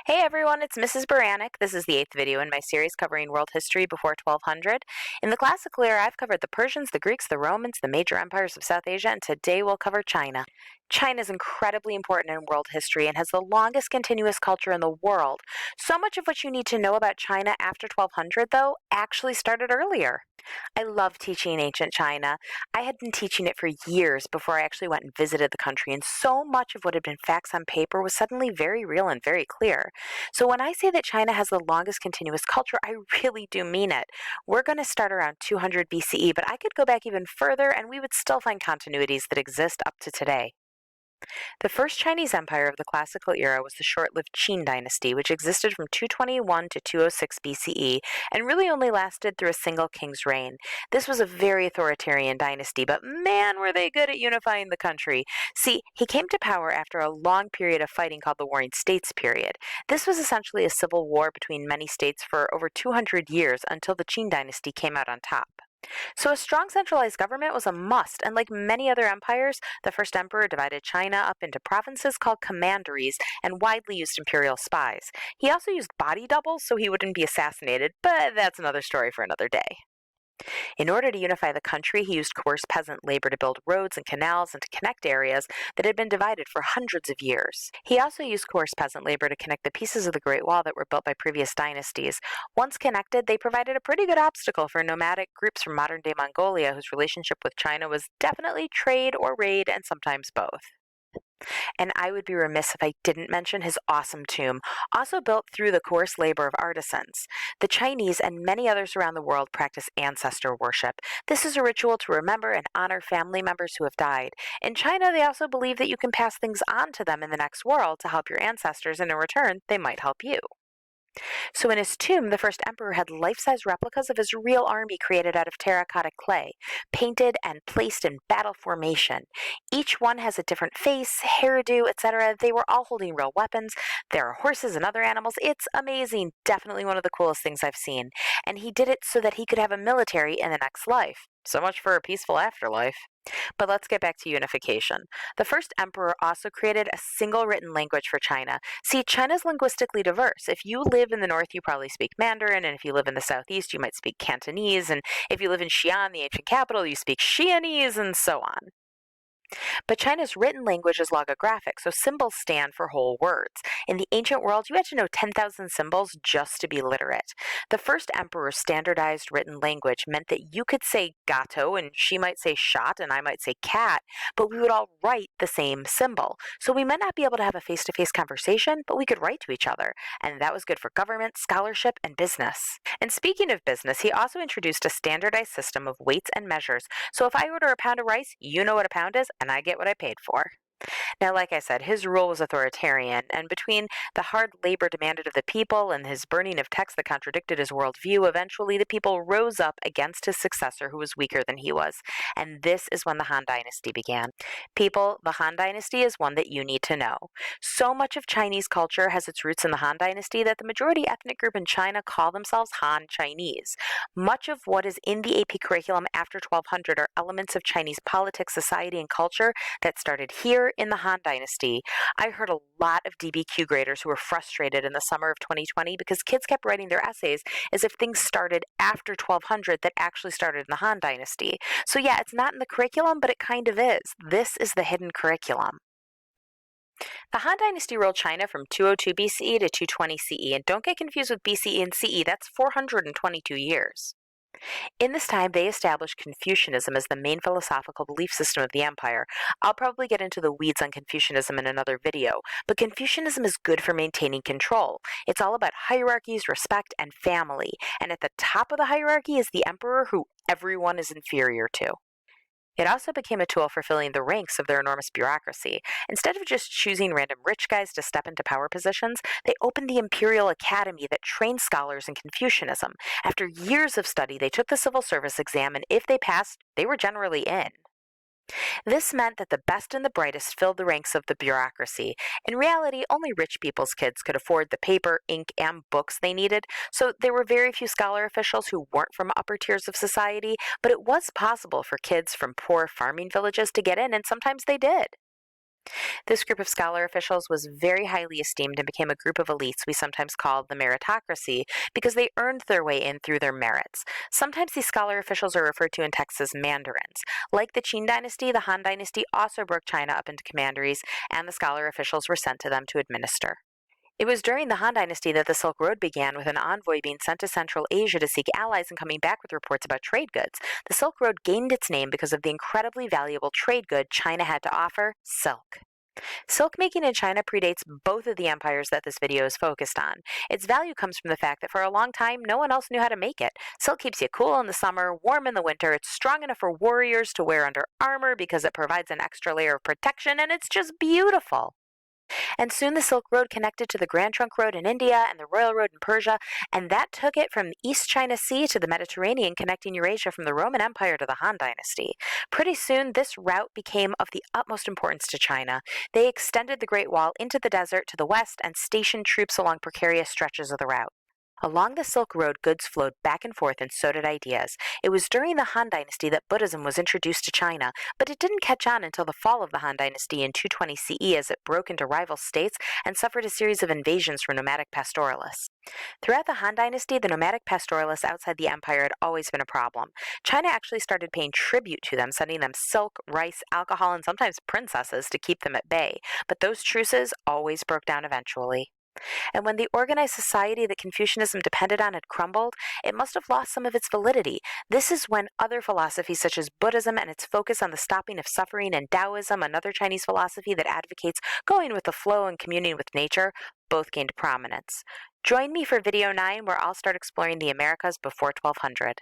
Hey everyone, it's Mrs. Baranyk. This is the eighth video in my series covering world history before 1200. In the classical era, I've covered the Persians, the Greeks, the Romans, the major empires of South Asia, and today we'll cover China. China is incredibly important in world history and has the longest continuous culture in the world. So much of what you need to know about China after 1200, though, actually started earlier. I love teaching ancient China. I had been teaching it for years before I actually went and visited the country, and so much of what had been facts on paper was suddenly very real and very clear. So when I say that China has the longest continuous culture, I really do mean it. We're going to start around 200 BCE, but I could go back even further and we would still find continuities that exist up to today. The first Chinese empire of the classical era was the short-lived Qin dynasty, which existed from 221 to 206 BCE and really only lasted through a single king's reign. This was a very authoritarian dynasty, but man, were they good at unifying the country. See, he came to power after a long period of fighting called the Warring States period. This was essentially a civil war between many states for over 200 years until the Qin dynasty came out on top. So a strong centralized government was a must, and like many other empires, the first emperor divided China up into provinces called commanderies and widely used imperial spies. He also used body doubles so he wouldn't be assassinated, but that's another story for another day. In order to unify the country, he used coerced peasant labor to build roads and canals and to connect areas that had been divided for hundreds of years. He also used coerced peasant labor to connect the pieces of the Great Wall that were built by previous dynasties. Once connected, they provided a pretty good obstacle for nomadic groups from modern-day Mongolia whose relationship with China was definitely trade or raid and sometimes both. And I would be remiss if I didn't mention his awesome tomb, also built through the coarse labor of artisans. The Chinese and many others around the world practice ancestor worship. This is a ritual to remember and honor family members who have died. In China, they also believe that you can pass things on to them in the next world to help your ancestors, and in return, they might help you. So in his tomb, the first emperor had life-size replicas of his real army created out of terracotta clay, painted and placed in battle formation. Each one has a different face, hairdo, etc. They were all holding real weapons. There are horses and other animals. It's amazing. Definitely one of the coolest things I've seen. And he did it so that he could have a military in the next life. So much for a peaceful afterlife. But let's get back to unification. The first emperor also created a single written language for China. See, China's linguistically diverse. If you live in the north, you probably speak Mandarin, and if you live in the southeast, you might speak Cantonese, and if you live in Xi'an, the ancient capital, you speak Xi'anese, and so on. But China's written language is logographic, so symbols stand for whole words. In the ancient world, you had to know 10,000 symbols just to be literate. The first emperor's standardized written language meant that you could say gato, and she might say shot, and I might say cat, but we would all write the same symbol. So we might not be able to have a face-to-face conversation, but we could write to each other. And that was good for government, scholarship, and business. And speaking of business, he also introduced a standardized system of weights and measures. So if I order a pound of rice, you know what a pound is, and I get what I paid for. Now, like I said, his rule was authoritarian, and between the hard labor demanded of the people and his burning of texts that contradicted his worldview, eventually the people rose up against his successor who was weaker than he was. And this is when the Han Dynasty began. People, the Han Dynasty is one that you need to know. So much of Chinese culture has its roots in the Han Dynasty that the majority ethnic group in China call themselves Han Chinese. Much of what is in the AP curriculum after 1200 are elements of Chinese politics, society, and culture that started here in the Han Dynasty. I heard a lot of DBQ graders who were frustrated in the summer of 2020 because kids kept writing their essays as if things started after 1200 that actually started in the Han Dynasty. So yeah, it's not in the curriculum, but it kind of is. This is the hidden curriculum. The Han Dynasty ruled China from 202 BCE to 220 CE, and don't get confused with BCE and CE, that's 422 years. In this time, they established Confucianism as the main philosophical belief system of the empire. I'll probably get into the weeds on Confucianism in another video, but Confucianism is good for maintaining control. It's all about hierarchies, respect, and family, and at the top of the hierarchy is the emperor who everyone is inferior to. It also became a tool for filling the ranks of their enormous bureaucracy. Instead of just choosing random rich guys to step into power positions, they opened the Imperial Academy that trained scholars in Confucianism. After years of study, they took the civil service exam, and if they passed, they were generally in. This meant that the best and the brightest filled the ranks of the bureaucracy. In reality, only rich people's kids could afford the paper, ink, and books they needed, so there were very few scholar officials who weren't from upper tiers of society, but it was possible for kids from poor farming villages to get in, and sometimes they did. This group of scholar officials was very highly esteemed and became a group of elites we sometimes called the meritocracy because they earned their way in through their merits. Sometimes these scholar officials are referred to in texts as mandarins. Like the Qin dynasty, the Han dynasty also broke China up into commanderies, and the scholar officials were sent to them to administer. It was during the Han Dynasty that the Silk Road began, with an envoy being sent to Central Asia to seek allies and coming back with reports about trade goods. The Silk Road gained its name because of the incredibly valuable trade good China had to offer: silk. Silk making in China predates both of the empires that this video is focused on. Its value comes from the fact that for a long time, no one else knew how to make it. Silk keeps you cool in the summer, warm in the winter, it's strong enough for warriors to wear under armor because it provides an extra layer of protection, and it's just beautiful. And soon the Silk Road connected to the Grand Trunk Road in India and the Royal Road in Persia, and that took it from the East China Sea to the Mediterranean, connecting Eurasia from the Roman Empire to the Han Dynasty. Pretty soon, this route became of the utmost importance to China. They extended the Great Wall into the desert to the west and stationed troops along precarious stretches of the route. Along the Silk Road, goods flowed back and forth, and so did ideas. It was during the Han Dynasty that Buddhism was introduced to China, but it didn't catch on until the fall of the Han Dynasty in 220 CE, as it broke into rival states and suffered a series of invasions from nomadic pastoralists. Throughout the Han Dynasty, the nomadic pastoralists outside the empire had always been a problem. China actually started paying tribute to them, sending them silk, rice, alcohol, and sometimes princesses to keep them at bay. But those truces always broke down eventually. And when the organized society that Confucianism depended on had crumbled, it must have lost some of its validity. This is when other philosophies such as Buddhism and its focus on the stopping of suffering, and Taoism, another Chinese philosophy that advocates going with the flow and communing with nature, both gained prominence. Join me for video 9, where I'll start exploring the Americas before 1200.